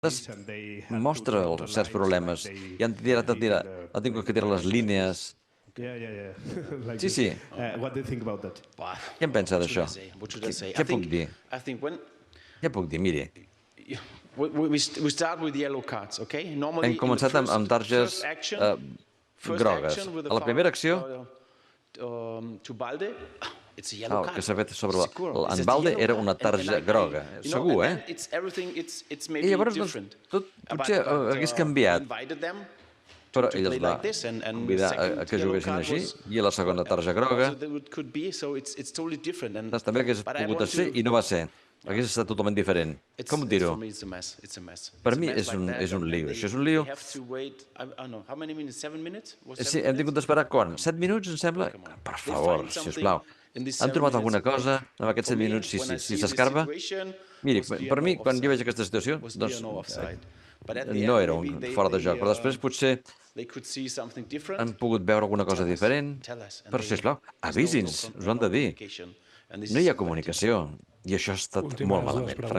mostra els certs problemes i han tingut que tirar les línies. Sí, sí. Què en pensa d'això? Què puc dir? Què puc dir? Miri, hem començat amb targes grogues. A la primera acció, que s'ha fet sobre en Balde era una tarja groga. Segur, eh? I llavors, tot potser hagués canviat. Però ell els va convidar a que juguessin així, i a la segona tarja groga també hagués pogut ser i no va ser. Hagués estat totalment diferent. Com dir-ho? Per mi és un lío. Això és un lío. Sí, hem tingut d'esperar quan? 7 minuts, em sembla? Per favor, sisplau. Han trobat alguna cosa en aquests 7 minuts? Si s'escarba? Miri, per mi, quan jo veig aquesta situació, doncs no era un fora de joc, però després potser han pogut veure alguna cosa diferent. Però, sisplau, avisi'ns, us ho han de dir. No hi ha comunicació, i això ha estat molt malament, francament.